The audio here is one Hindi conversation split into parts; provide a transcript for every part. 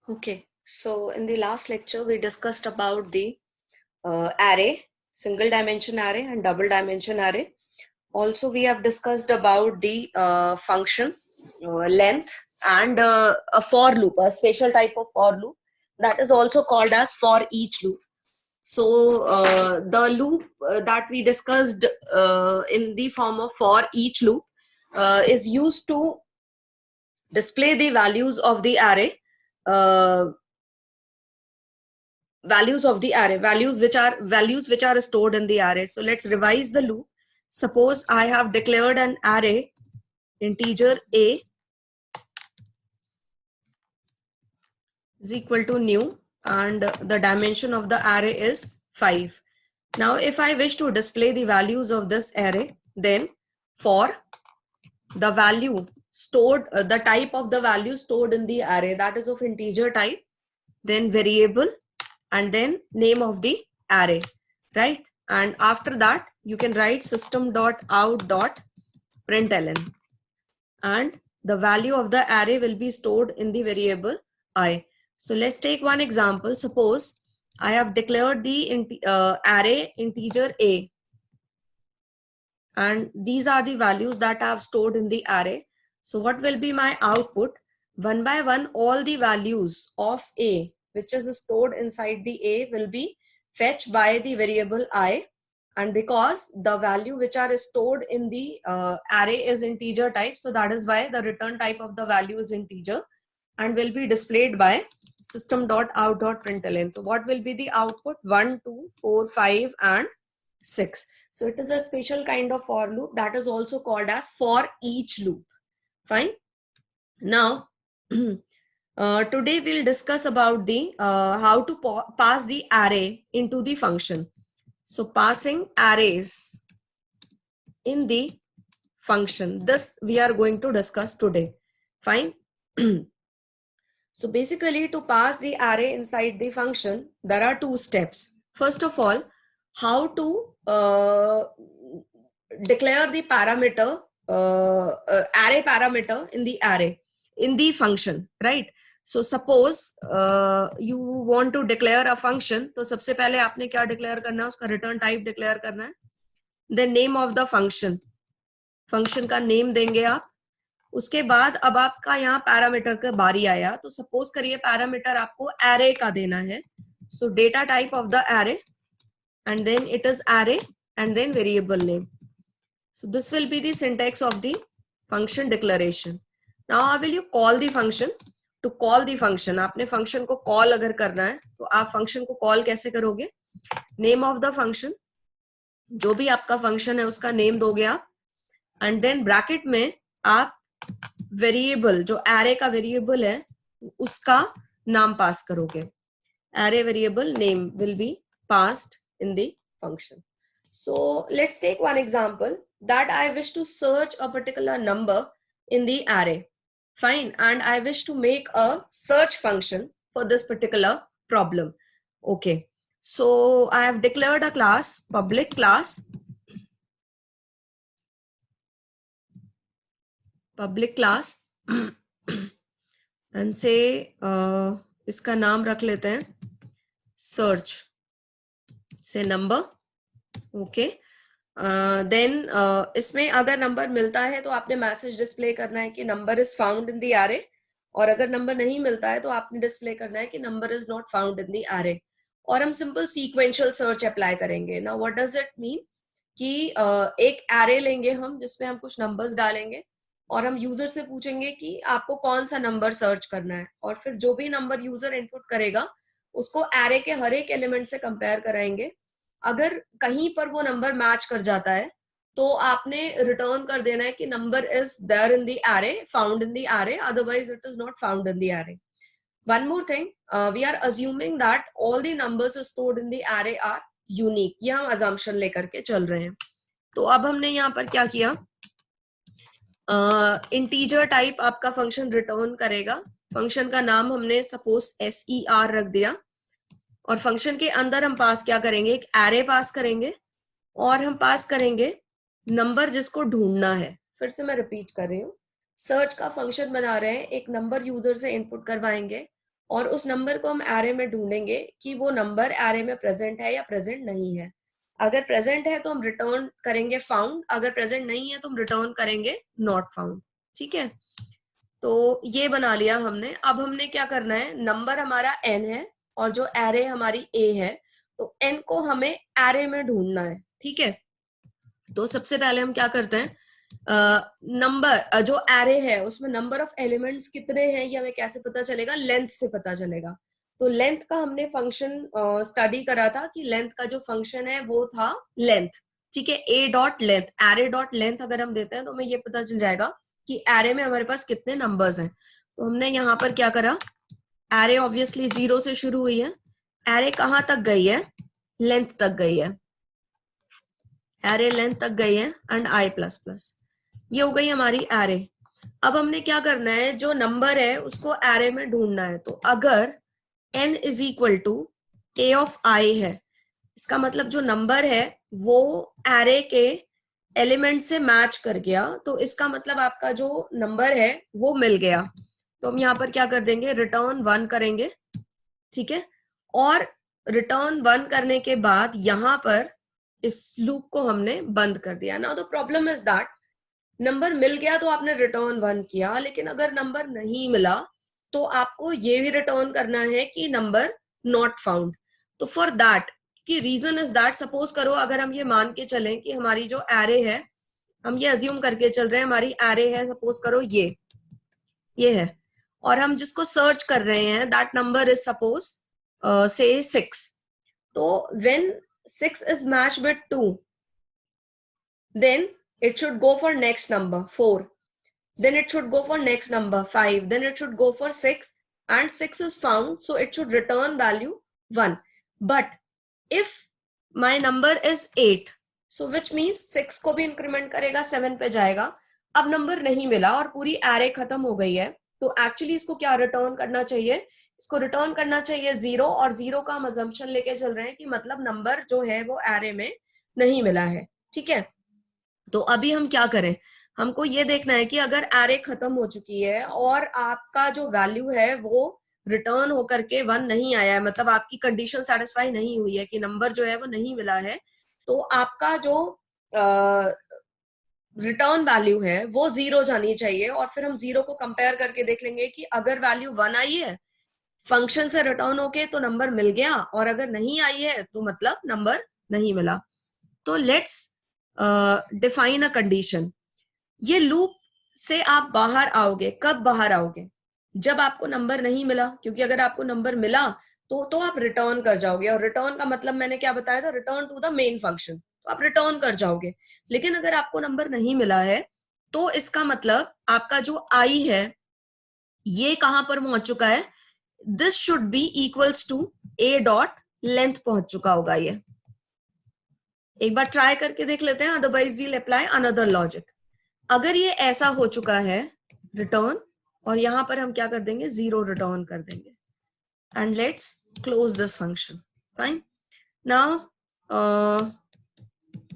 Okay, so in the last lecture, we discussed about the array, single dimension array and double dimension array. Also, we have discussed about the function, length, and a for loop, a special type of for loop that is also called as for each loop. So the loop that we discussed in the form of for each loop is used to display the values of the array, uh, values which are stored in the array. So let's revise the loop. Suppose I have declared an array integer a is equal to new, and the dimension of the array is 5. Now if I wish to display the values of this array, then for the value stored, the type of the value stored in the array, that is of integer type, then variable, and then name of the array, right? And after that you can write system.out.println, and the value of the array will be stored in the variable I. So let's take one example. Suppose I have declared the array integer a, and these are the values that I have stored in the array. So what will be my output? One by one, all the values of a which is stored inside the a will be fetched by the variable I, and because the value which are stored in the array is integer type, so that is why the return type of the value is integer and will be displayed by system.out.println. So what will be the output? 1, 2, 4, 5 and 6. So it is a special kind of for loop that is also called as for each loop. Fine. Now today we'll discuss about the how to pass the array into the function. So passing arrays in the function, this we are going to discuss today. Fine. So basically, to pass the array inside the function, there are two steps. First of all, how to declare the parameter, array parameter in the array, in the function, right? So suppose you want to declare a function, तो सबसे पहले आपने क्या declare करना है? उसका return type declare करना है. The name of the function, function का name देंगे आप. उसके बाद अब आपका यहाँ पैरामीटर का बारी आया, तो सपोज करिए पैरामीटर आपको एरे का देना है. So data type of the array, and then it is array, and then variable name. So this will be the syntax of the function declaration. Now how will you call the function? To call the function, आपने फंक्शन को कॉल अगर करना है तो आप फंक्शन को कॉल कैसे करोगे? नेम ऑफ द फंक्शन, जो भी आपका फंक्शन है उसका नेम दोगे आप, एंड देन ब्रैकेट में आप वेरिएबल, जो एरे का वेरिएबल है उसका नाम पास करोगे. Array variable name will be passed in the function. So let's take one example that I wish to search a particular number in the array. Fine. And I wish to make a search function for this particular problem. Okay. So I have declared a class, public class, and say इसका नाम रख लेते हैं search, से नंबर. ओके. देन इसमें अगर नंबर मिलता है तो आपने मैसेज डिस्प्ले करना है कि number is found in the array, और अगर नंबर नहीं मिलता है तो आपने डिस्प्ले करना है कि number is not found in the array. और हम सिंपल सीक्वेंशियल सर्च अप्लाई करेंगे. Now what does it mean कि एक एरे लेंगे हम जिसमें हम कुछ नंबर्स डालेंगे और हम यूजर से पूछेंगे कि आपको कौन सा नंबर सर्च करना है, और फिर जो भी नंबर यूजर इनपुट करेगा उसको एरे के हर एक एलिमेंट से कंपेयर कराएंगे. अगर कहीं पर वो नंबर मैच कर जाता है तो आपने रिटर्न कर देना है कि number is there in the array, found in the array, otherwise it is not found in the array. One more thing, we are assuming that all the numbers stored in the array are unique. ये हम अजम्पशन लेकर के चल रहे हैं. तो अब हमने यहाँ पर क्या किया, इंटीजर टाइप आपका फंक्शन रिटर्न करेगा. फंक्शन का नाम हमने सपोज SER रख दिया, और फंक्शन के अंदर हम पास क्या करेंगे, एक एरे पास करेंगे, और हम पास करेंगे नंबर जिसको ढूंढना है. फिर से मैं रिपीट कर रही हूँ, सर्च का फंक्शन बना रहे हैं, एक नंबर यूजर से इनपुट करवाएंगे और उस नंबर को हम एरे में ढूंढेंगे कि वो नंबर एरे में प्रेजेंट है या प्रेजेंट नहीं है। अगर प्रेजेंट है तो हम रिटर्न करेंगे फाउंड, अगर प्रेजेंट नहीं है तो हम रिटर्न करेंगे नॉट फाउंड। ठीक है, तो ये बना लिया हमने। अब हमने क्या करना है, नंबर हमारा n है और जो एरे हमारी a है, तो n को हमें एरे में ढूंढना है। ठीक है, तो सबसे पहले हम क्या करते हैं, नंबर जो एरे है उसमें नंबर ऑफ एलिमेंट्स कितने हैं ये हमें कैसे पता चलेगा, लेंथ से पता चलेगा। तो लेंथ का हमने फंक्शन स्टडी करा था कि लेंथ का जो फंक्शन है वो था लेंथ। ठीक है, a dot length, array dot length अगर हम देते हैं तो हमें ये पता चल जाएगा कि एरे में हमारे पास कितने नंबर्स हैं। तो हमने यहाँ पर क्या करा, एरे ऑब्वियसली 0 से शुरू हुई है, एरे कहाँ तक गई है, लेंथ तक गई है, एरे लेंथ तक गई है एंड i प्लस प्लस, ये हो गई हमारी एरे। अब हमने क्या करना है, जो नंबर है उसको एरे में ढूंढना है। तो अगर n is equal to a of i है, इसका मतलब जो नंबर है वो एरे के एलिमेंट से मैच कर गया, तो इसका मतलब आपका जो नंबर है वो मिल गया। तो हम यहाँ पर क्या कर देंगे, रिटर्न 1 करेंगे। ठीक है, और रिटर्न 1 करने के बाद यहाँ पर इस लूप को हमने बंद कर दिया ना। तो प्रॉब्लम इज दैट नंबर मिल गया तो आपने रिटर्न 1 किया, लेकिन अगर नंबर नहीं मिला तो आपको ये भी रिटर्न करना है कि नंबर नॉट फाउंड। तो फॉर दैट, कि रीजन इज दैट, सपोज करो अगर हम ये मान के चलें कि हमारी जो एरे है, हम ये अज्यूम करके चल रहे हैं हमारी एरे है, सपोज करो ये है, और हम जिसको सर्च कर रहे हैं दैट नंबर इज सपोज से 6। तो when 6 is matched with 2, then it should go for next number 4, then it should go for next number 5, then it should go for 6, and 6 is found, so it should return value 1. But if my number is 8, so which means 6 को भी इंक्रीमेंट करेगा, 7 पे जाएगा। अब नंबर नहीं मिला और पूरी एरे खत्म हो गई है, तो एक्चुअली इसको क्या रिटर्न करना चाहिए, इसको रिटर्न करना चाहिए 0, और 0 का हम अजम्पशन लेके चल रहे हैं कि मतलब नंबर जो है वो एरे में नहीं मिला है। ठीक है, तो अभी हम क्या करें, हमको ये देखना है कि अगर एरे खत्म हो चुकी है और आपका जो वैल्यू है वो रिटर्न होकर के 1 नहीं आया है, मतलब आपकी कंडीशन सेटिस्फाई नहीं हुई है कि नंबर जो है वो नहीं मिला है, तो आपका जो रिटर्न वैल्यू है वो 0 जानी चाहिए। और फिर हम 0 को कंपेयर करके देख लेंगे कि अगर वैल्यू 1 आई है फंक्शन से रिटर्न होके तो नंबर मिल गया, और अगर नहीं आई है तो मतलब नंबर नहीं मिला। तो लेट्स डिफाइन अ कंडीशन। ये लूप से आप बाहर आओगे, कब बाहर आओगे, जब आपको नंबर नहीं मिला, क्योंकि अगर आपको नंबर मिला तो आप रिटर्न कर जाओगे, और रिटर्न का मतलब मैंने क्या बताया था, return to the main function, तो आप रिटर्न कर जाओगे। लेकिन अगर आपको नंबर नहीं मिला है तो इसका मतलब आपका जो आई है ये कहां पर पहुंच चुका है, this should be equals to a dot length पहुंच चुका होगा। ये एक बार ट्राई करके देख लेते हैं, otherwise we'll apply another logic. अगर ये ऐसा हो चुका है रिटर्न, और यहां पर हम क्या कर देंगे, 0 रिटर्न कर देंगे, and let's close this function. Fine, now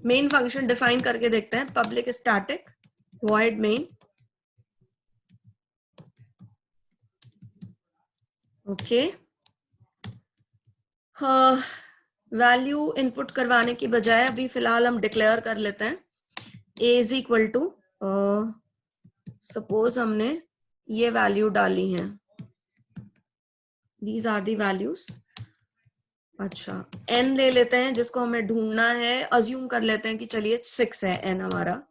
main function define करके देखते हैं, public static void main. Okay, value input करवाने की बजाय अभी फिलहाल हम डिक्लेयर कर लेते हैं a is equal to, suppose हमने ये वैल्यू डाली है, दीज आर दी वैल्यूज। अच्छा, n ले लेते हैं जिसको हमें ढूंढना है, अज्यूम कर लेते हैं कि चलिए 6 है n हमारा।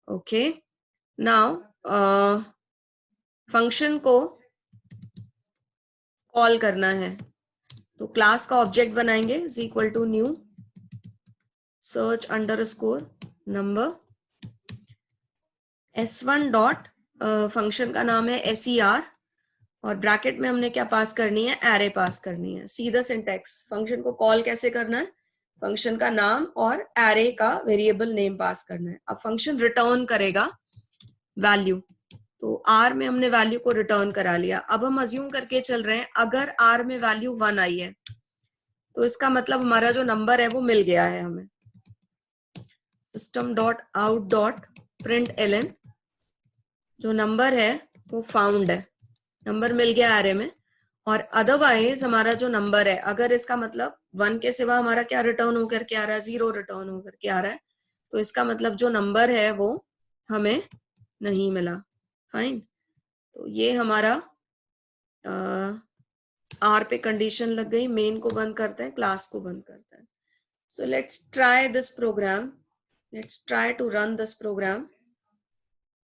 ओके, नाउ फंक्शन को कॉल करना है, तो क्लास का ऑब्जेक्ट बनाएंगे is equal to new search underscore number, s1 dot, function का नाम है ser, और ब्रैकेट में हमने क्या पास करनी है, एरे पास करनी है। सीधा सिंटैक्स, फंक्शन को कॉल कैसे करना है, फंक्शन का नाम और एरे का वेरिएबल नेम पास करना है। अब फंक्शन रिटर्न करेगा वैल्यू, तो r में हमने वैल्यू को रिटर्न करा लिया। अब हम अज्यूम करके चल रहे हैं अगर r में वैल्यू 1 आई है तो इसका मतलब हमारा जो नंबर है वो मिल गया है हमें। System dot out dot println, जो नंबर है वो फाउंड है, नंबर मिल गया एरे में। और अदरवाइज हमारा जो नंबर है, अगर इसका मतलब 1 के सिवा हमारा क्या रिटर्न होकर के आ रहा है, 0 रिटर्न होकर के आ रहा है, तो इसका मतलब जो नंबर है वो हमें नहीं मिला। फाइन, तो ये हमारा आर पे कंडीशन लग गई। मेन को बंद करते हैं, क्लास को बंद करते हैं। So let's try this program, let's try to run this program.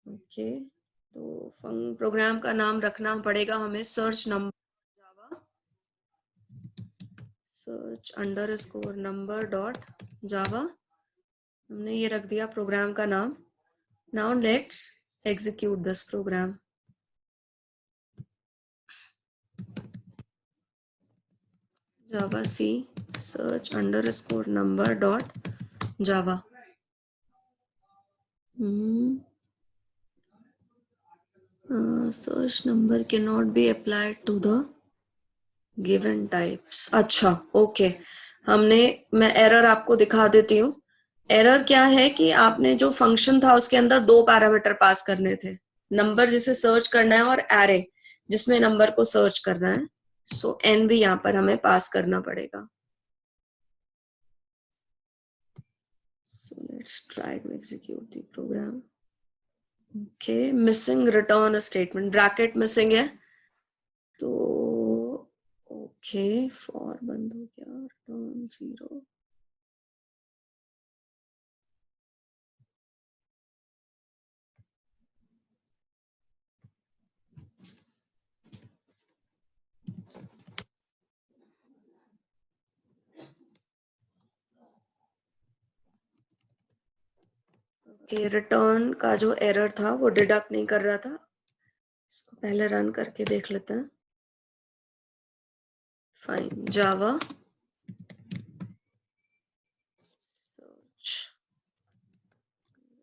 Okay, तो प्रोग्राम का नाम रखना पड़ेगा हमें search number Java, search underscore number dot Java, हमने ये रख दिया प्रोग्राम का नाम। Now let's execute this program. Javac search underscore number dot Java. search number cannot be applied to the given types। अच्छा, ओके, मैं एरर आपको दिखा देती हूँ। एरर क्या है कि आपने जो फंक्शन था उसके अंदर 2 पैरामीटर पास करने थे, नंबर जिसे सर्च करना है और एरे जिसमें नंबर को सर्च करना है। सो एन भी यहाँ पर हमें पास करना पड़ेगा। So let's try to execute the program. Okay, missing return statement, bracket missing है, तो ओके फॉर बंद हो गया, रिटर्न 0। ओके, रिटर्न का जो एरर था वो डिडक्ट नहीं कर रहा था, इसको पहले रन करके देख लेते हैं। Fine, Java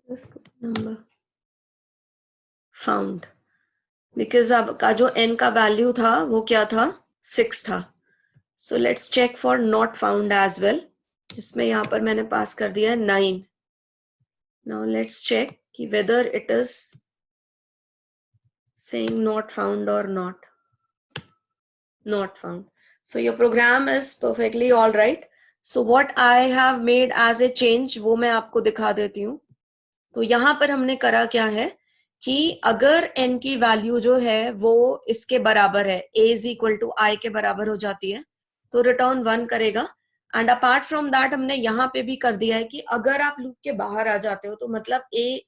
search number found, because अब का जो n का वैल्यू था वो क्या था, 6 था। So let's check for not found as well. इसमें यहाँ पर मैंने पास कर दिया है 9। नाउ लेट्स चेक कि whether it is saying not found or not found. So your program is perfectly all right. So what I have made as a change वो मैं आपको दिखा देती हूँ। तो यहाँ पर हमने करा क्या है कि अगर n की वैल्यू जो है वो इसके बराबर है, a is equal to i के बराबर हो जाती है, तो रिटर्न 1 करेगा। एंड अपार्ट फ्रॉम दैट हमने यहाँ पे भी कर दिया है कि अगर आप लूप के बाहर आ जाते हो तो मतलब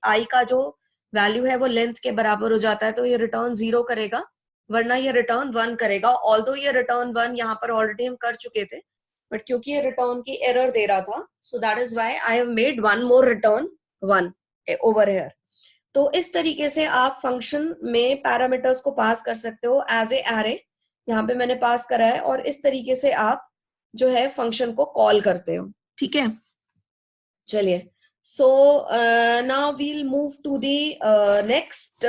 i का जो वैल्यू है वो लेंथ के बराबर हो जाता है, तो ये रिटर्न 0 करेगा, वरना ये रिटर्न 1 करेगा। ऑल्दो ये रिटर्न 1 यहाँ पर ऑलरेडी हम कर चुके थे, बट क्योंकि ये रिटर्न की एरर दे रहा था, so that is why I have made one more return 1 over here. तो इस तरीके से आप फंक्शन में पैरामीटर्स को पास कर सकते हो एज ए एरे। यहाँ पे मैंने पास करा है, और इस तरीके से आप जो है फंक्शन को कॉल करते हो। ठीक है, चलिए, so now we'll move to the next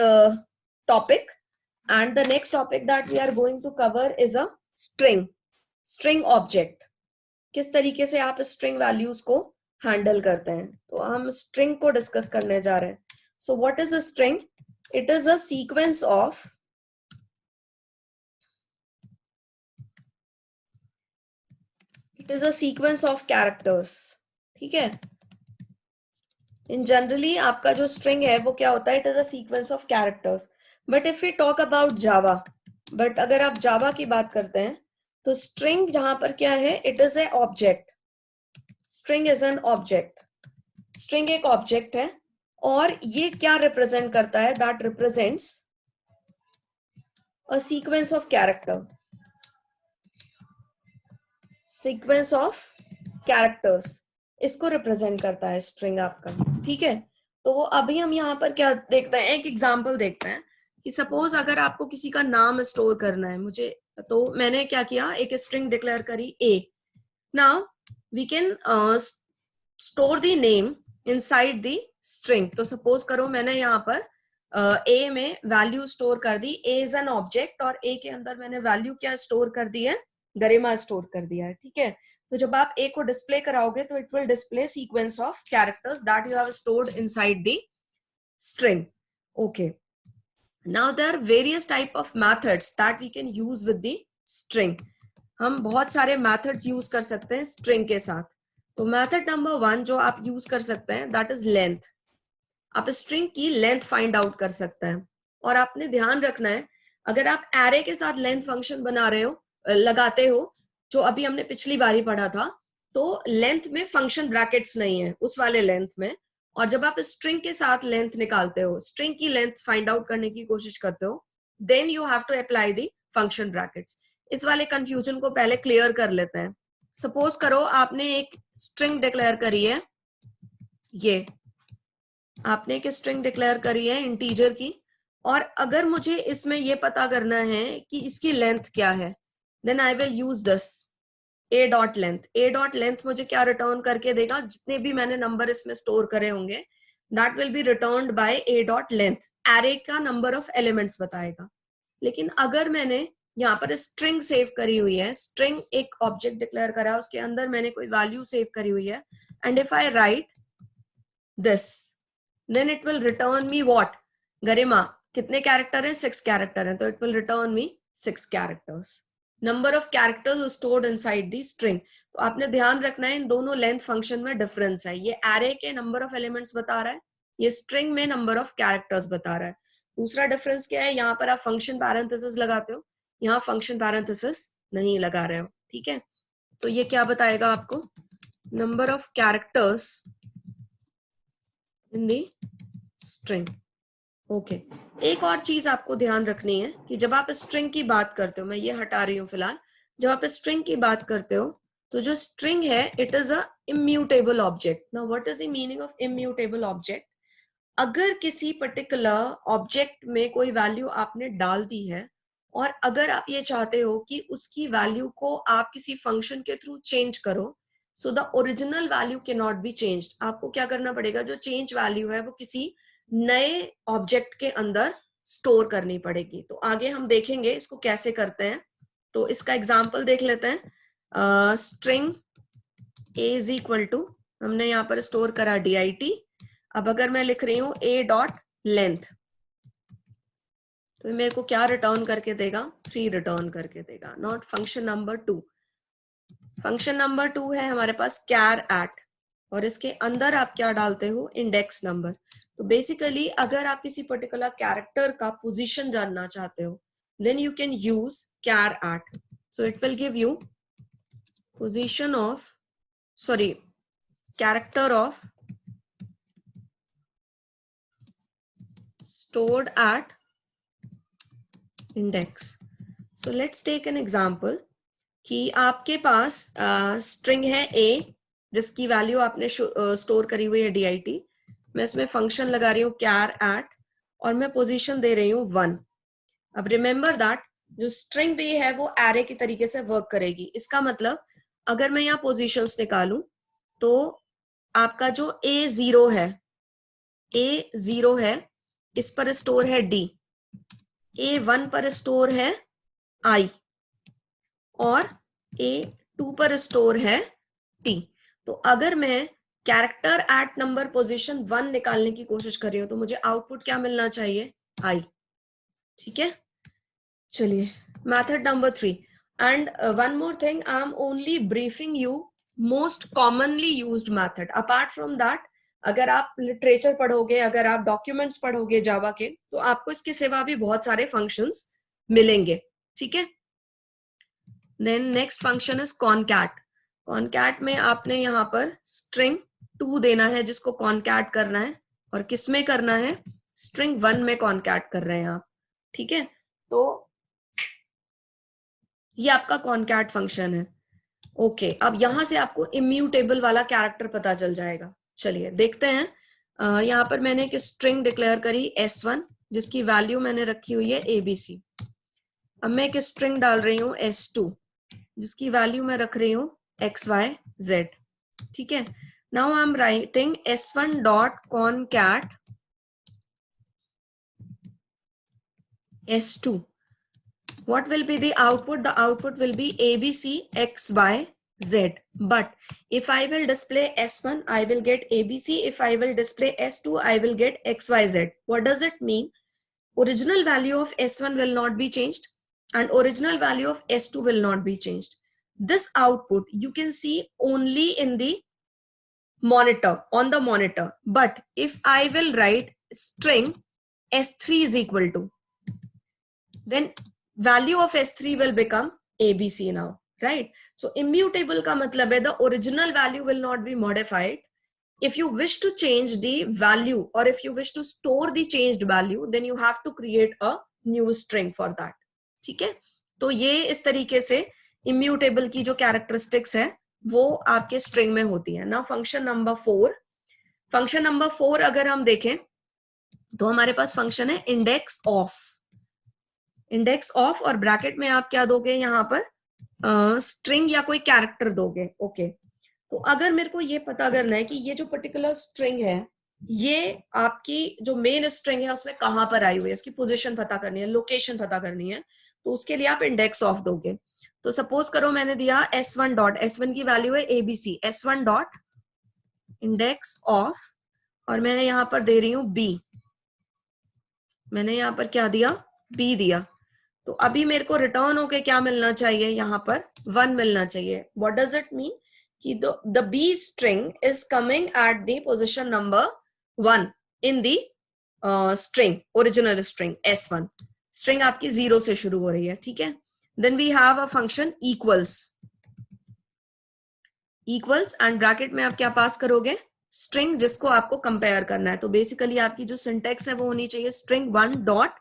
topic, and the next topic that we are going to cover is a string object। किस तरीके से आप string values को हैंडल करते हैं, तो हम string को डिस्कस करने जा रहे हैं। So what is a string? It is a sequence of characters। ठीक है, इन जनरली आपका जो स्ट्रिंग है वो क्या होता है, it is a sequence of characters. But if we talk about Java, but अगर आप जावा की बात करते हैं तो स्ट्रिंग जहां पर क्या है, it is a object. String is an object, string एक ऑब्जेक्ट है, और ये क्या रिप्रेजेंट करता है, that represents a sequence of character, sequence of characters, इसको रिप्रेजेंट करता है स्ट्रिंग आपका। ठीक है, तो अभी हम यहाँ पर क्या देखते हैं, एक एग्जांपल देखते हैं कि सपोज अगर आपको किसी का नाम स्टोर करना है मुझे, तो मैंने क्या किया, एक स्ट्रिंग डिक्लेयर करी a। Now we can store the name inside the string. तो सपोज करो मैंने यहाँ पर a में वैल्यू स्टोर कर दी, a इज एन ऑब्जेक्ट, और a के अंदर मैंने वैल्यू क्या स्टोर कर दी है, गरिमा स्टोर कर दिया है। ठीक है, तो जब आप a को डिस्प्ले कराओगे तो it will display sequence of characters that you have stored inside the string. Okay, now there are various type of methods that we can use with the string. हम बहुत सारे मेथड्स यूज कर सकते हैं स्ट्रिंग के साथ। तो मेथड नंबर 1 जो आप यूज कर सकते हैं दैट इज लेंथ। आप स्ट्रिंग की लेंथ फाइंड आउट कर सकते हैं। और आपने ध्यान रखना है, अगर आप एरे के साथ लेंथ फंक्शन बना रहे हो, लगाते हो, जो अभी हमने पिछली बारी पढ़ा था, तो लेंथ में फंक्शन ब्रैकेट्स नहीं है उस वाले लेंथ में। और जब आप स्ट्रिंग के साथ लेंथ निकालते हो, स्ट्रिंग की लेंथ फाइंड आउट करने की कोशिश करते हो, then you have to apply the function brackets. इस वाले कंफ्यूजन को पहले क्लियर कर लेते हैं। सपोज करो आपने एक स्ट्रिंग डिक्लेयर करी है, ये आपने एक स्ट्रिंग डिक्लेयर करी है इंटीजर की, और अगर मुझे इसमें ये पता करना है कि इसकी लेंथ क्या है, then I will use this a dot length. a dot length मुझे क्या रिटर्न करके देगा, जितने भी मैंने नंबर इसमें स्टोर करे होंगे that will be returned by a dot length. Array का नंबर ऑफ एलिमेंट्स बताएगा। लेकिन अगर मैंने यहाँ पर स्ट्रिंग सेव करी हुई है, स्ट्रिंग एक ऑब्जेक्ट डिक्लेयर करा है, उसके अंदर मैंने कोई वैल्यू सेव करी हुई है, and if I right this, then it will return me what? गरिमा कितने कैरेक्टर हैं? 6 कैरेक्टर हैं, तो it will return me 6 characters. Number of characters stored inside the string. तो आपने ध्यान रखना है इन दोनों लेंथ फंक्शन में डिफरेंस है। ये एरे के नंबर ऑफ एलिमेंट्स बता रहा है, ये स्ट्रिंग में नंबर ऑफ कैरेक्टर्स बता रहा है। दूसरा डिफरेंस क्या है, यहाँ पर आप फंक्शन पैरेंथेसिस लगाते हो, यहाँ फंक्शन पैरेंथेसिस नहीं लगा रहे हो। ठीक है, तो ये क्या बताएगा आपको? Number of characters in the string. Okay, एक और चीज आपको ध्यान रखनी है कि जब आप स्ट्रिंग की बात करते हो, मैं ये हटा रही हूं फिलहाल, जब आप स्ट्रिंग की बात करते हो तो जो स्ट्रिंग है it is a immutable object. Now what is the meaning of immutable object? अगर किसी पर्टिकुलर ऑब्जेक्ट में कोई वैल्यू आपने डाल दी है, और अगर आप ये चाहते हो कि उसकी वैल्यू को आप किसी फंक्शन के थ्रू चेंज करो, so the original value can not be changed. आपको क्या करना पड़ेगा, जो चेंज वैल्यू है वो किसी नए ऑब्जेक्ट के अंदर स्टोर करनी पड़ेगी। तो आगे हम देखेंगे इसको कैसे करते हैं। तो इसका एग्जांपल देख लेते हैं। String a is equal to, हमने यहाँ पर स्टोर करा dit। अब अगर मैं लिख रही हूं a डॉट लेंथ, तो मेरे को क्या रिटर्न करके देगा? 3 रिटर्न करके देगा, not function number 2। Function number 2 है हमारे पास कैर एट, और इसके अंदर आप क्या डालते हो? Index number. तो बेसिकली अगर आप किसी पर्टिकुलर कैरेक्टर का पोजीशन जानना चाहते हो, then you can use char at. So it will give you position of, sorry, character of stored at index. So let's take an example कि आपके पास स्ट्रिंग है a जिसकी वैल्यू आपने स्टोर करी हुई है dit। मैं इसमें फंक्शन लगा रही हूँ कैर एट, और मैं पोजीशन दे रही हूँ 1। अब रिमेंबर दैट जो स्ट्रिंग भी है वो एरे की तरीके से वर्क करेगी। इसका मतलब अगर मैं यहाँ पोजीशंस निकालूं तो आपका जो a0 है इस पर स्टोर है d, a1 पर स्टोर है i, और a2 पर स्टोर है t। तो अगर मैं कैरेक्टर एट नंबर पोजीशन 1 निकालने की कोशिश कर रही हूं तो मुझे आउटपुट क्या मिलना चाहिए? i। ठीक है, चलिए method number 3। And one more thing, I am only briefing you most commonly used method. Apart from that, अगर आप लिटरेचर पढ़ोगे, अगर आप डॉक्यूमेंट्स पढ़ोगे जावा के, तो आपको इसके सिवा भी बहुत सारे फंक्शंस मिलेंगे। ठीक है, then next function is concat. Concat में आपने यहाँ पर स्ट्रिंग 2 देना है जिसको कॉनकैट करना है, और किस में करना है? स्ट्रिंग 1 में कॉनकैट कर रहे हैं आप। ठीक है, तो ये आपका कॉनकैट फंक्शन है। ओके, अब यहां से आपको इम्यूटेबल वाला कैरेक्टर पता चल जाएगा। चलिए देखते हैं। यहाँ पर मैंने एक स्ट्रिंग डिक्लेयर करी s1 जिसकी वैल्यू मैंने रखी हुई है abc। अब मैं एक स्ट्रिंग डाल रही हूँ s2 जिसकी वैल्यू मैं रख रही हूँ xyz। ठीक है, now I am writing s1 dot concat s2। What will be the output? The output will be ABC X Y Z. But if I will display S1, I will get ABC. If I will display S2, I will get XYZ. What does it mean? Original value of S1 will not be changed. and original value of S2 will not be changed. This output you can see only in the monitor, on the monitor. But if I will write string S3 is equal to, then value of S3 will become ABC now, right? So immutable ka matlab hai the original value will not be modified. If you wish to change the value or if you wish to store the changed value, then you have to create a new string for that. ठीक है, तो ये इस तरीके से immutable की जो characteristics है वो आपके string में होती है. Now function number 4. Function number 4 अगर हम देखें तो हमारे पास फंक्शन है इंडेक्स ऑफ. इंडेक्स ऑफ और ब्रैकेट में आप क्या दोगे यहाँ पर स्ट्रिंग या कोई कैरेक्टर दोगे. ओके, तो अगर मेरे को ये पता करना है कि ये जो पर्टिकुलर स्ट्रिंग है ये आपकी जो मेन स्ट्रिंग है उसमें कहां पर आई हुई है, इसकी पोजीशन पता करनी है, लोकेशन पता करनी है, तो उसके लिए आप इंडेक्स ऑफ दोगे. तो सपोज करो मैंने दिया s1 डॉट, s1 की वैल्यू है abc, s1 dot index of और मैं यहां पर दे रही हूं b. मैंने यहां पर क्या दिया, b दिया. तो अभी मेरे को रिटर्न होके क्या मिलना चाहिए, यहां पर 1 मिलना चाहिए. व्हाट डज इट मीन कि the b string is coming at the position number 1 in the string, original string s1. string आपकी 0 से शुरू हो रही है, ठीक है. then we have a function equals and bracket में आप क्या पास करोगे, स्ट्रिंग जिसको आपको कंपेयर करना है. तो बेसिकली आपकी जो सिंटेक्स है वो होनी चाहिए स्ट्रिंग 1 डॉट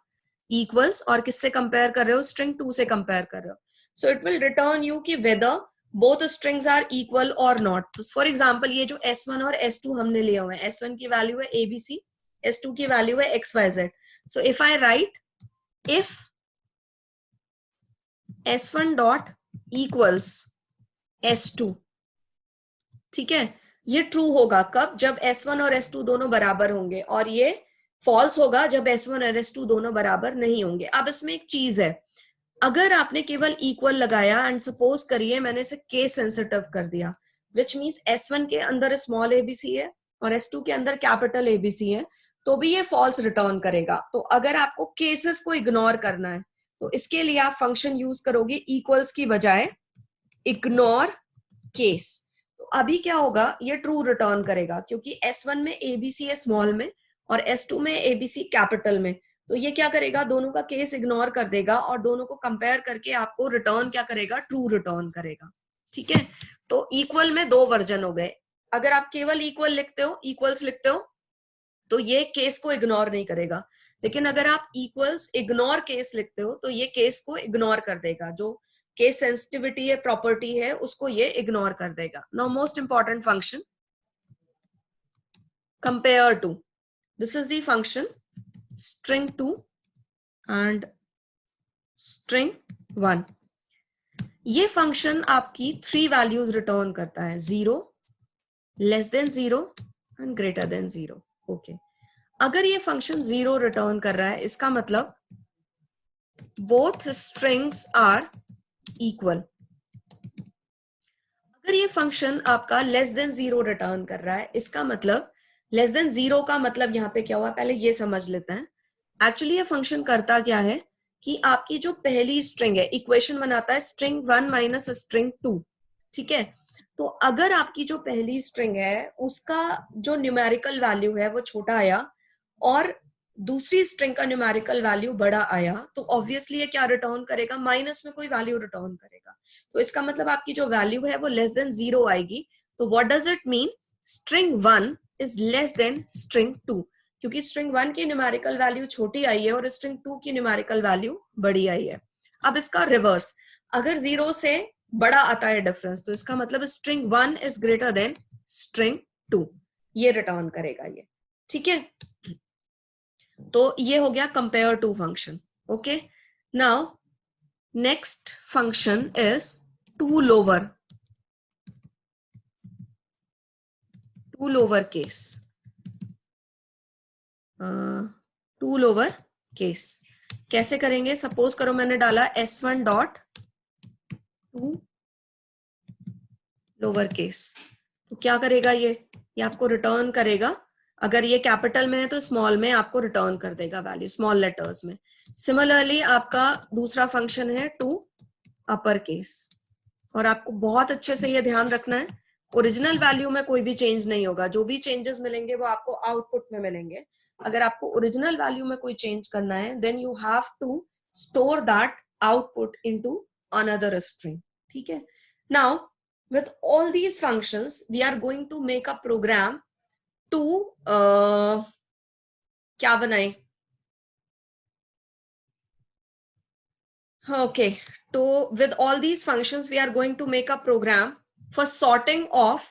इक्वल्स और किससे कंपेयर कर रहे हो, स्ट्रिंग 2 से कंपेयर कर रहे हो. So it will return you कि whether both strings are equal और नॉट. तो फॉर एग्जांपल ये जो s1 और s2 हमने लिए हुए हैं, s1 की वैल्यू है abc, s2 की वैल्यू है xyz. So if I right if s1 dot equals s2, ठीक है, ये ट्रू होगा कब, जब s1 और s2 दोनों बराबर होंगे, और ये फॉल्स होगा जब s1 और s2 दोनों बराबर नहीं होंगे. अब इसमें एक चीज है, अगर आपने केवल इक्वल लगाया एंड सपोज करिए मैंने इसे केस सेंसिटिव कर दिया, विच मीन्स s1 के अंदर स्मॉल abc है और s2 के अंदर कैपिटल abc है, तो भी ये फॉल्स रिटर्न करेगा. तो अगर आपको केसेस को इग्नोर करना है तो इसके लिए आप फंक्शन यूज करोगे इक्वल्स की बजाय इग्नोर केस. तो अभी क्या होगा, ये ट्रू रिटर्न करेगा क्योंकि s1 में abc है स्मॉल में और s2 में abc कैपिटल में. तो ये क्या करेगा, दोनों का केस इग्नोर कर देगा और दोनों को कंपेयर करके आपको रिटर्न क्या करेगा, ट्रू रिटर्न करेगा. ठीक है, तो इक्वल में 2 वर्जन हो गए. अगर आप केवल इक्वल लिखते हो, इक्वल्स लिखते हो, तो ये केस को इग्नोर नहीं करेगा. लेकिन अगर आप इक्वल्स इग्नोर केस लिखते हो तो ये केस को इग्नोर कर देगा. जो केस सेंसिटिविटी है, प्रॉपर्टी है, उसको ये इग्नोर कर देगा. Now most important function compare to. This is the function string 2 and string 1. ये फंक्शन आपकी 3 वैल्यूज रिटर्न करता है, 0, less than 0 and greater than 0. Okay, अगर ये फंक्शन 0 रिटर्न कर रहा है इसका मतलब बोथ स्ट्रिंग्स आर इक्वल. अगर ये फंक्शन आपका लेस देन 0 रिटर्न कर रहा है इसका मतलब, लेस देन 0 का मतलब यहाँ पे क्या हुआ, पहले ये समझ लेते हैं. एक्चुअली ये फंक्शन करता क्या है कि आपकी जो पहली स्ट्रिंग है, इक्वेशन बनाता है स्ट्रिंग 1 माइनस स्ट्रिंग 2. ठीक है, तो अगर आपकी जो पहली स्ट्रिंग है उसका जो न्यूमेरिकल वैल्यू है वो छोटा आया और दूसरी स्ट्रिंग का न्यूमेरिकल वैल्यू बड़ा आया, तो ऑब्वियसली ये क्या रिटर्न करेगा, माइनस में कोई वैल्यू रिटर्न करेगा. तो इसका मतलब आपकी जो वैल्यू है वो लेस देन 0 आएगी. तो what does it mean, string 1 is less then string 2, क्योंकि स्ट्रिंग 1 की न्यूमेरिकल वैल्यू छोटी आई है और स्ट्रिंग 2 की न्यूमेरिकल वैल्यू बड़ी आई है. अब इसका रिवर्स, अगर 0 से बड़ा आता है डिफरेंस, तो इसका मतलब string 1 is greater than string 2, ये रिटर्न करेगा ये. ठीक है, तो ये हो गया compare to function. Okay, now next function is to lower case. To lower case कैसे करेंगे, सपोज करो मैंने डाला s1 dot to lower case, तो क्या करेगा ये आपको रिटर्न करेगा अगर ये कैपिटल में है तो स्मॉल में आपको रिटर्न कर देगा वैल्यू, स्मॉल लेटर्स में। सिमिलरली आपका दूसरा फंक्शन है टू अपर केस, और आपको बहुत अच्छे से ये ध्यान रखना है, ओरिजिनल वैल्यू में कोई भी चेंज नहीं होगा, जो भी चेंजेस मिलेंगे वो आपको आउटपुट में मिलेंगे। अगर आपको ओरिजिनल वैल्यू में कोई चेंज करना है then you have to store that output into another string, ठीक है। Now with all these functions we are going to make a program to क्या बनाए, okay, तो with all these functions we are going to make a program for sorting of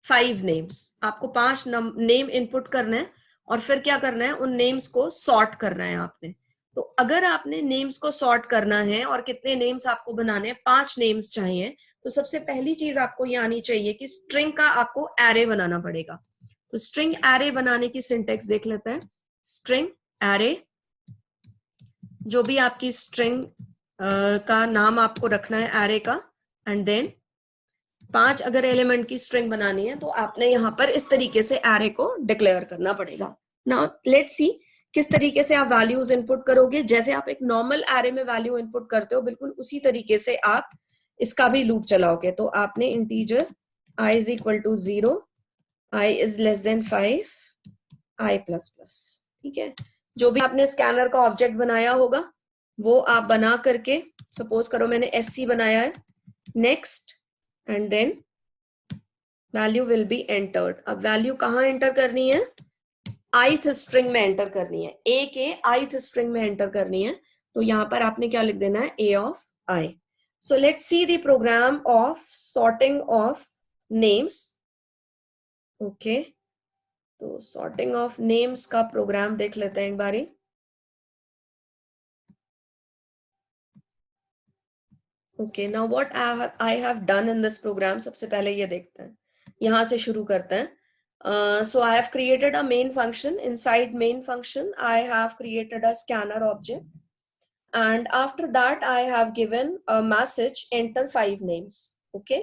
5 names। आपको 5 नेम इनपुट करना है और फिर क्या करना है, उन नेम्स को सॉर्ट करना है आपने। तो अगर आपने नेम्स को सॉर्ट करना है और कितने नेम्स आपको बनाने हैं, 5 नेम्स चाहिए, तो सबसे पहली चीज आपको ये आनी चाहिए कि स्ट्रिंग का आपको एरे बनाना पड़ेगा। तो स्ट्रिंग एरे बनाने की सिंटेक्स देख लेते हैं। स्ट्रिंग एरे, जो भी आपकी स्ट्रिंग का नाम आपको रखना है एरे का, एंड देन 5 अगर एलिमेंट की स्ट्रिंग बनानी है तो आपने यहाँ पर इस तरीके से एरे को डिक्लेयर करना पड़ेगा। नाउ लेट्स सी किस तरीके से आप वैल्यूज इनपुट करोगे। जैसे आप एक नॉर्मल एरे में वैल्यू इनपुट करते हो, बिल्कुल उसी तरीके से आप इसका भी लूप चलाओगे। तो आपने integer i is equal to 0, i is less than 5, i plus plus, ठीक है। जो भी आपने स्कैनर का ऑब्जेक्ट बनाया होगा वो आप बना करके, सपोज करो मैंने sc बनाया है, next, and then value will be entered. अब वैल्यू कहाँ एंटर करनी है, ith स्ट्रिंग में एंटर करनी है, a के ith स्ट्रिंग में एंटर करनी है। तो यहाँ पर आपने क्या लिख देना है, a of I। So let's see the program of sorting of names। Okay, तो sorting of names का प्रोग्राम देख लेते हैं एक बारी। Okay, now what I have done in this program, सबसे पहले ये देखते हैं, यहाँ से शुरू करते हैं। So I have created a main function. Inside main function I have created a scanner object, and after that I have given a message enter 5 names। Okay,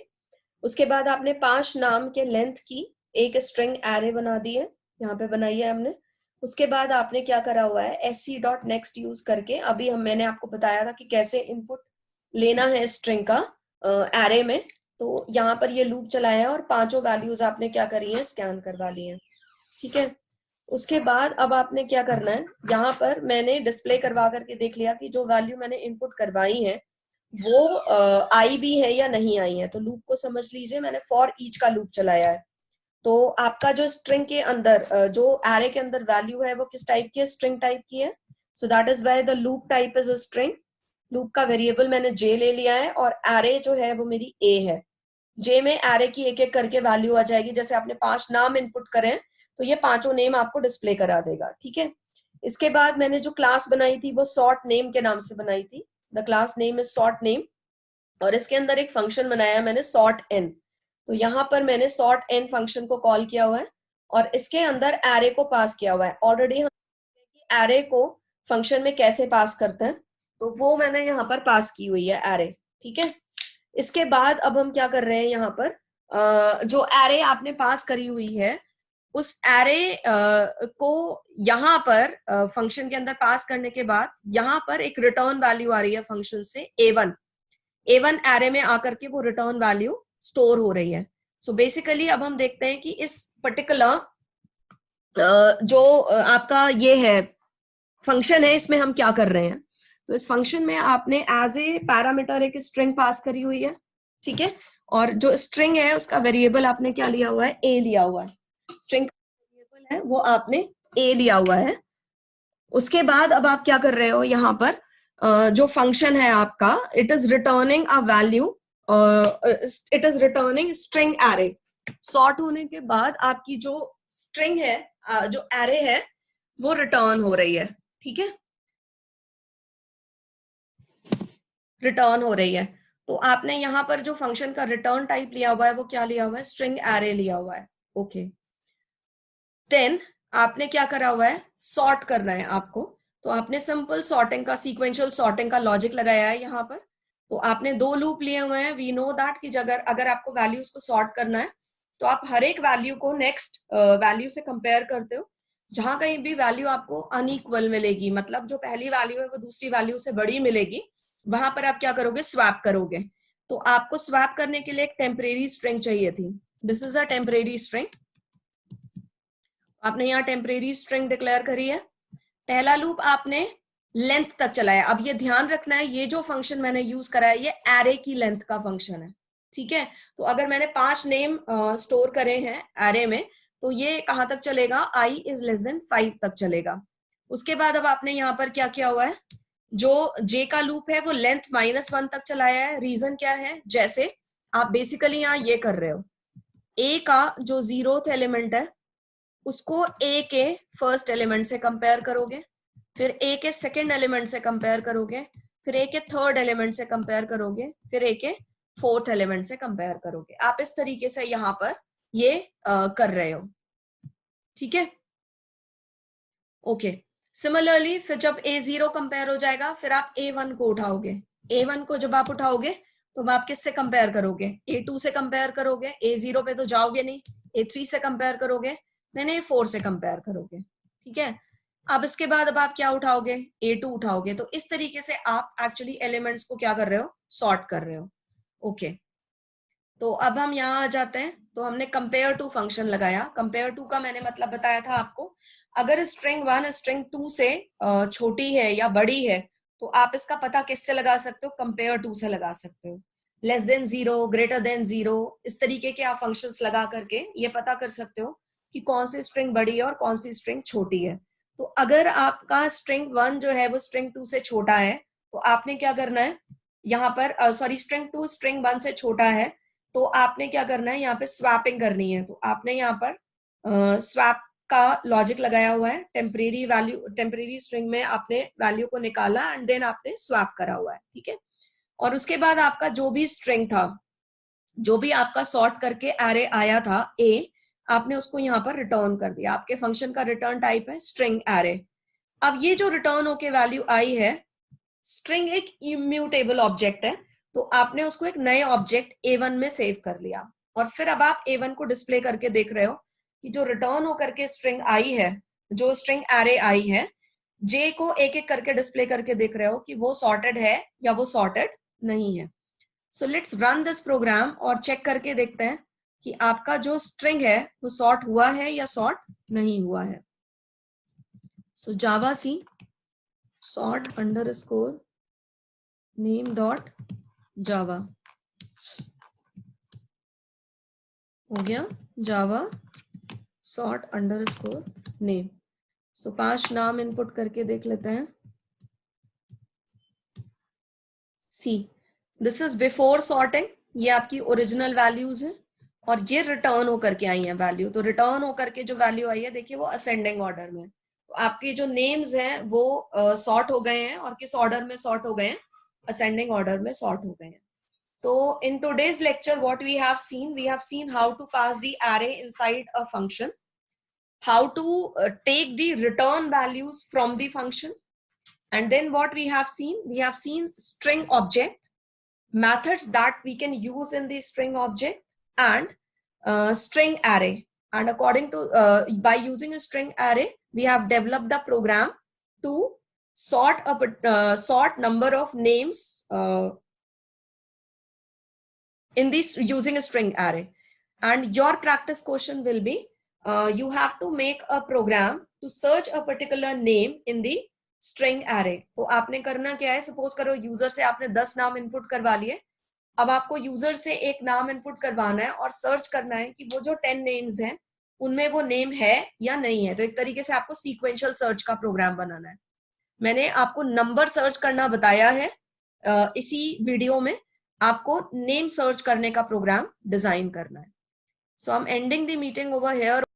उसके बाद आपने 5 नाम के लेंथ की एक स्ट्रिंग एरे बना दी है, यहाँ पे बनाई है हमने। उसके बाद आपने क्या करा हुआ है, sc.next यूज करके, अभी मैंने आपको बताया था कि कैसे इनपुट लेना है स्ट्रिंग का एरे में। तो यहाँ पर ये लूप चलाया है और 5 वैल्यूज आपने क्या करी है, स्कैन करवा ली है, ठीक है। उसके बाद अब आपने क्या करना है, यहाँ पर मैंने डिस्प्ले करवा करके देख लिया कि जो वैल्यू मैंने इनपुट करवाई है वो आई भी है या नहीं आई है। तो लूप को समझ लीजिए, मैंने फॉर ईच का लूप चलाया है। तो आपका जो स्ट्रिंग के अंदर जो एरे के अंदर वैल्यू है वो किस टाइप की है, स्ट्रिंग टाइप की है। So that is why the loop type is a string. Loop का वेरिएबल मैंने जे ले लिया है और एरे जो है वो मेरी ए है। जे में एरे की एक एक करके वैल्यू आ जाएगी। जैसे आपने 5 नाम इनपुट करें तो ये 5 नेम आपको डिस्प्ले करा देगा, ठीक है। इसके बाद मैंने जो क्लास बनाई थी वो सॉर्ट नेम के नाम से बनाई थी। The class name is sort name, और इसके अंदर एक फंक्शन बनाया मैंने सॉर्ट एन। तो यहाँ पर मैंने सॉर्ट एन फंक्शन को कॉल किया हुआ है और इसके अंदर एरे को पास किया हुआ है। ऑलरेडी हम एरे को फंक्शन में कैसे पास करते हैं, तो वो मैंने यहाँ पर पास की हुई है एरे, ठीक है। इसके बाद अब हम क्या कर रहे हैं, यहाँ पर जो एरे आपने पास करी हुई है उस एरे को यहाँ पर फंक्शन के अंदर पास करने के बाद यहाँ पर एक रिटर्न वैल्यू आ रही है फंक्शन से A1। A1 एरे में आकर के वो रिटर्न वैल्यू स्टोर हो रही है। सो बेसिकली अब हम देखते हैं कि इस पर्टिकुलर जो आपका ये है फंक्शन है, इसमें हम क्या कर रहे हैं। तो इस फंक्शन में आपने एज ए पैरामीटर एक स्ट्रिंग पास करी हुई है, ठीक है। और जो स्ट्रिंग है उसका वेरिएबल आपने क्या लिया हुआ है, ए लिया हुआ है। स्ट्रिंग का वेरिएबल है वो आपने ए लिया हुआ है। उसके बाद अब आप क्या कर रहे हो, यहाँ पर जो फंक्शन है आपका, it is returning a value, it is returning string array. Sort होने के बाद आपकी जो स्ट्रिंग है, जो एरे है वो रिटर्न हो रही है, ठीक है, रिटर्न हो रही है। तो आपने यहाँ पर जो फंक्शन का रिटर्न टाइप लिया हुआ है वो क्या लिया हुआ है, स्ट्रिंग एरे लिया हुआ है, ओके। देन आपने क्या करा हुआ है, सॉर्ट करना है आपको। तो आपने सिंपल सॉर्टिंग का, सीक्वेंशियल सॉर्टिंग का लॉजिक लगाया है यहाँ पर। तो आपने 2 लूप लिए हुए हैं। वी नो दैट कि अगर आपको वैल्यूज को सॉर्ट करना है तो आप हर एक वैल्यू को नेक्स्ट वैल्यू से कंपेयर करते हो। जहां कहीं भी वैल्यू आपको अनइक्वल मिलेगी, मतलब जो पहली वैल्यू है वो दूसरी वैल्यू से बड़ी मिलेगी, वहां पर आप क्या करोगे, स्वैप करोगे। तो आपको स्वैप करने के लिए एक टेम्परेरी स्ट्रिंग चाहिए थी। This is a temporary string. आपने यहाँ टेम्परेरी स्ट्रिंग डिक्लेयर करी है। पहला लूप आपने लेंथ तक चलाया। अब ये ध्यान रखना है, ये जो फंक्शन मैंने यूज करा है ये एरे की लेंथ का फंक्शन है, ठीक है। तो अगर मैंने 5 नेम स्टोर करे हैं एरे में, तो ये कहां तक चलेगा, i इज लेस देन 5 तक चलेगा। उसके बाद अब आपने यहाँ पर क्या किया हुआ है, जो j का लूप है वो लेंथ -1 तक चलाया है। रीजन क्या है, जैसे आप बेसिकली यहाँ ये कर रहे हो, a का जो 0th एलिमेंट है उसको a के फर्स्ट एलिमेंट से कंपेयर करोगे, फिर a के सेकेंड एलिमेंट से कंपेयर करोगे, फिर a के थर्ड एलिमेंट से कंपेयर करोगे, फिर a के फोर्थ एलिमेंट से कंपेयर करोगे। आप इस तरीके से यहां पर ये कर रहे हो, ठीक है। ओके, सिमिलरली फिर जब a0 कंपेयर हो जाएगा, फिर आप a1 को उठाओगे। a1 को जब आप उठाओगे तो आप किससे कंपेयर करोगे, a2 से कंपेयर करोगे, a0 पे तो जाओगे नहीं, a3 से कंपेयर करोगे, देन a4 से कंपेयर करोगे, ठीक है। अब इसके बाद अब आप क्या उठाओगे, a2 उठाओगे। तो इस तरीके से आप एक्चुअली एलिमेंट्स को क्या कर रहे हो, सॉर्ट कर रहे हो। ओके, तो अब हम यहाँ आ जाते हैं। तो हमने कंपेयर टू फंक्शन लगाया। कंपेयर टू का मैंने मतलब बताया था आपको, अगर स्ट्रिंग 1 स्ट्रिंग 2 से छोटी है या बड़ी है, तो आप इसका पता किससे लगा सकते हो, कंपेयर टू से लगा सकते हो। लेस देन 0, ग्रेटर देन 0, इस तरीके के आप फंक्शंस लगा करके ये पता कर सकते हो कि कौन सी स्ट्रिंग बड़ी है और कौन सी स्ट्रिंग छोटी है। तो अगर आपका स्ट्रिंग 1 जो है वो स्ट्रिंग 2 से छोटा है, तो आपने क्या करना है यहाँ पर, सॉरी स्ट्रिंग 2 स्ट्रिंग 1 से छोटा है, तो आपने क्या करना है, यहाँ पे स्वैपिंग करनी है। तो आपने यहाँ पर स्वैप का लॉजिक लगाया हुआ है। टेम्परेरी वैल्यू, टेम्परेरी स्ट्रिंग में आपने वैल्यू को निकाला एंड देन आपने स्वैप करा हुआ है, ठीक है। और उसके बाद आपका जो भी स्ट्रिंग था, जो भी आपका सॉर्ट करके एरे आया था ए, आपने उसको यहाँ पर रिटर्न कर दिया। आपके फंक्शन का रिटर्न टाइप है स्ट्रिंग एरे। अब ये जो रिटर्न होके वैल्यू आई है, स्ट्रिंग एक इम्यूटेबल ऑब्जेक्ट है, तो आपने उसको एक नए ऑब्जेक्ट A1 में सेव कर लिया। और फिर अब आप A1 को डिस्प्ले करके देख रहे हो कि जो रिटर्न होकर के स्ट्रिंग आई है, जो स्ट्रिंग एरे आई है, J को एक एक करके डिस्प्ले करके देख रहे हो कि वो सॉर्टेड है या वो सॉर्टेड नहीं है। So let's run this program और चेक करके देखते हैं कि आपका जो स्ट्रिंग है वो सॉर्ट हुआ है या सॉर्ट नहीं हुआ है। सो जावा सी sort underscore name dot java हो गया, java sort underscore name। सो 5 नाम इनपुट करके देख लेते हैं। सी, दिस इज बिफोर सॉर्टिंग, ये आपकी ओरिजिनल वैल्यूज है, और ये रिटर्न होकर के आई है वैल्यू। तो रिटर्न होकर के जो वैल्यू आई है, देखिए वो असेंडिंग ऑर्डर में। तो आपके जो नेम्स हैं वो सॉर्ट हो गए हैं, और किस ऑर्डर में सॉर्ट हो गए हैं, असेंडिंग ऑर्डर में सॉर्ट हो गए हैं। So in today's lecture, what we have seen how to pass the array inside a function, how to take the return values from the function, and then what we have seen string object, methods that we can use in the string object, and string array. And according to by using a string array, we have developed the program to sort number of names in this using a string array. And your practice question will be, you have to make a program to search a particular name in the string array. तो आपने करना क्या है, सपोज करो यूजर से आपने 10 नाम इनपुट करवा लिए। अब आपको यूजर से एक नाम इनपुट करवाना है और सर्च करना है कि वो जो 10 नेम्स हैं उनमें वो नेम है या नहीं है। तो एक तरीके से आपको सीक्वेंशियल सर्च का प्रोग्राम बनाना है। मैंने आपको नंबर सर्च करना बताया है इसी वीडियो में, आपको नेम सर्च करने का प्रोग्राम डिजाइन करना है। So I am ending the meeting over here.